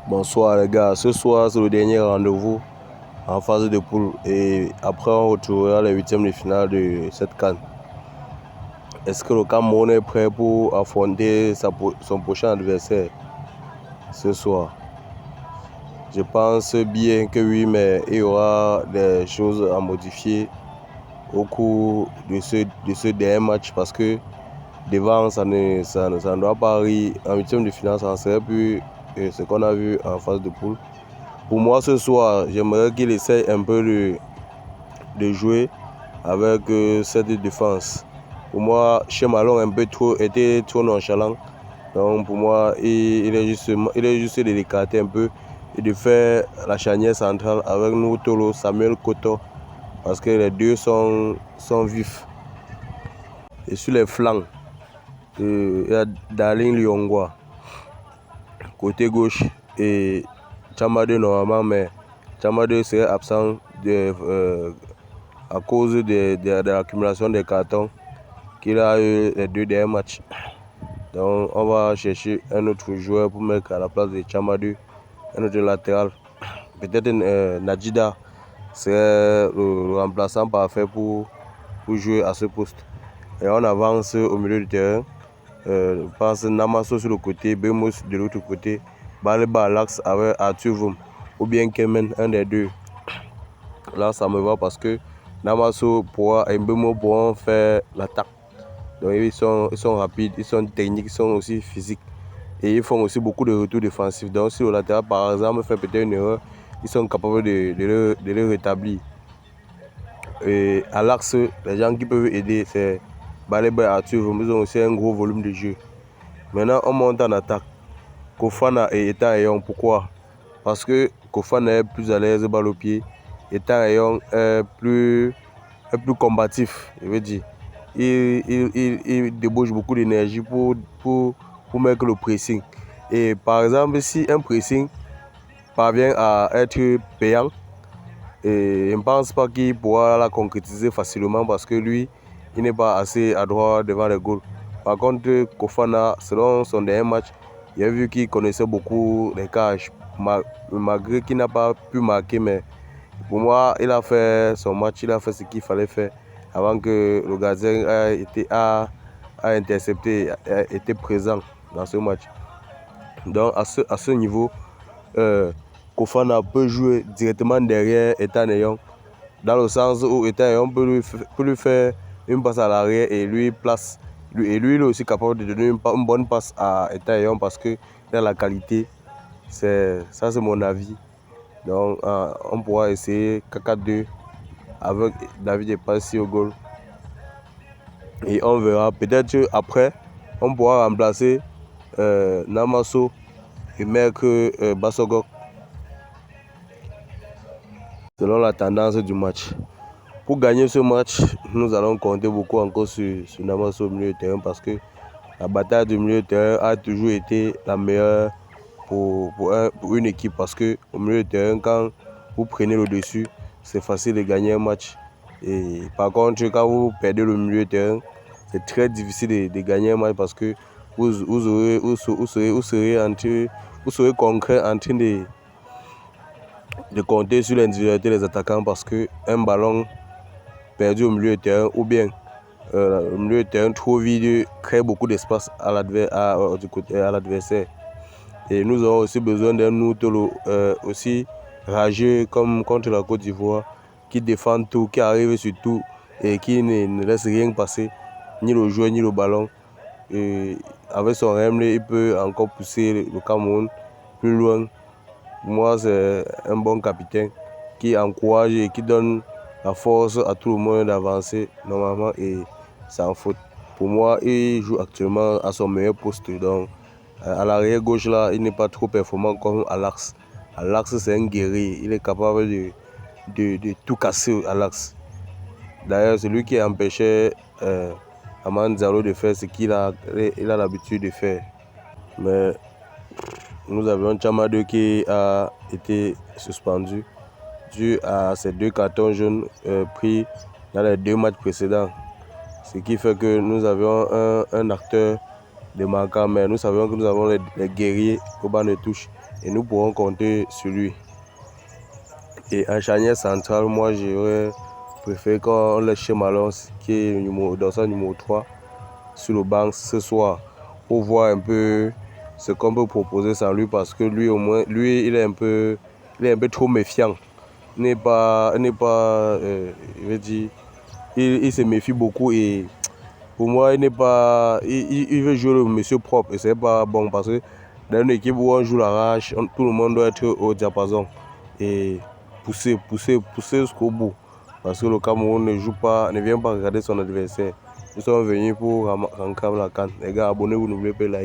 Bonsoir les gars, ce soir c'est le dernier rendez-vous en phase de poule et après on retrouvera les huitièmes de finale de cette CAN. Est-ce que le Cameroun est prêt pour affronter son prochain adversaire ce soir? Je pense bien que oui, mais il y aura des choses à modifier au cours de ce dernier match parce que devant ça ne doit pas arriver en huitième de finale, ça ne serait plus ce qu'on a vu en phase de poule. Pour moi, ce soir, j'aimerais qu'il essaye un peu de jouer avec cette défense. Pour moi, Chemalon était trop nonchalant. Donc pour moi, il est juste de l'écarter un peu et de faire la charnière centrale avec nous, Tolo, Samuel Koto, parce que les deux sont vifs. Et sur les flancs, il y a Darling Lyongwa, côté gauche, et Chamade normalement, mais Chamade serait absent à cause de l'accumulation des cartons qu'il a eu les deux derniers matchs. Donc on va chercher un autre joueur pour mettre à la place de Chamade, un autre latéral. Peut-être Nadjida serait le remplaçant parfait pour jouer à ce poste. Et on avance au milieu du terrain. Je pense Namasso sur le côté, Bemos de l'autre côté, Baleba à l'axe avec Arthur Voum ou bien Kemen, un des deux. Là ça me va parce que Namasso et Mbemo pourront faire l'attaque. Donc ils sont rapides, ils sont techniques, ils sont aussi physiques. Et ils font aussi beaucoup de retours défensifs. Donc si le latéral par exemple fait peut-être une erreur, ils sont capables de le rétablir. Et à l'axe, les gens qui peuvent aider, c'est Baleba et Arthur Voum. Ils ont aussi un gros volume de jeu. Maintenant on monte en attaque. Kofana et Etan Ayong, pourquoi? Parce que Kofana est plus à l'aise balle au pied. Etan Ayong est plus combatif, je veux dire. Il débauche beaucoup d'énergie pour mettre le pressing. Et par exemple, si un pressing parvient à être payant, et je ne pense pas qu'il pourra la concrétiser facilement parce que lui, il n'est pas assez adroit devant les goals. Par contre, Kofana, selon son dernier match, il a vu qu'il connaissait beaucoup les cages, malgré qu'il n'a pas pu marquer, mais pour moi, il a fait son match, il a fait ce qu'il fallait faire avant que le gardien a intercepté, était présent dans ce match. Donc à ce niveau, Kofana peut jouer directement derrière Etan Ayong, dans le sens où Etan Ayong peut lui faire une passe à l'arrière et lui place. Et lui, il est aussi capable de donner une bonne passe à Etan Ayong parce qu'il a la qualité. Ça, c'est mon avis. Donc on pourra essayer 4-4-2 avec David Epassi au goal. Et on verra. Peut-être après, on pourra remplacer Namasso et mettre Bassogok selon la tendance du match. Pour gagner ce match, nous allons compter beaucoup encore sur Namasso au milieu de terrain parce que la bataille du milieu de terrain a toujours été la meilleure pour une équipe parce que au milieu de terrain, quand vous prenez le dessus, c'est facile de gagner un match. Et par contre, quand vous perdez le milieu de terrain, c'est très difficile de gagner un match parce que vous serez concret en train de compter sur l'individualité des attaquants parce qu'un ballon perdu au milieu de terrain ou bien le milieu de terrain trop vide crée beaucoup d'espace à l'adversaire. Et nous avons aussi besoin d'un Noutolo aussi rageux comme contre la Côte d'Ivoire, qui défend tout, qui arrive sur tout et qui ne laisse rien passer, ni le joueur ni le ballon. Et avec son règle, il peut encore pousser le Cameroun plus loin. Pour moi, c'est un bon capitaine qui encourage et qui donne la force à tout le monde d'avancer normalement et sans faute. Pour moi, il joue actuellement à son meilleur poste. Donc, à l'arrière gauche, là, il n'est pas trop performant comme à l'axe. À l'axe, c'est un guerrier. Il est capable de tout casser à l'axe. D'ailleurs, c'est lui qui empêchait Amand Diallo de faire ce qu'il a l'habitude de faire. Mais nous avions Chamade qui a été suspendu dû à ces deux cartons jaunes pris dans les deux matchs précédents. Ce qui fait que nous avions un acteur démarquant, mais nous savions que nous avons les guerriers au banc de touche. et nous pourrons compter sur lui. Et en charnière centrale, moi j'aurais préféré qu'on laisse chez Malone, qui est dans sa numéro 3, sur le banc ce soir, pour voir un peu ce qu'on peut proposer sans lui, parce que lui, au moins, lui, il est un peu trop méfiant. Il n'est pas, je veux dire, il se méfie beaucoup et pour moi, il n'est pas, il veut jouer le monsieur propre et c'est pas bon parce que dans une équipe où on joue la rage, tout le monde doit être au diapason et pousser jusqu'au bout. Parce que le Cameroun ne vient pas regarder son adversaire. Nous sommes venus pour rentrer la canne. Les gars, abonnez-vous, n'oubliez pas de liker.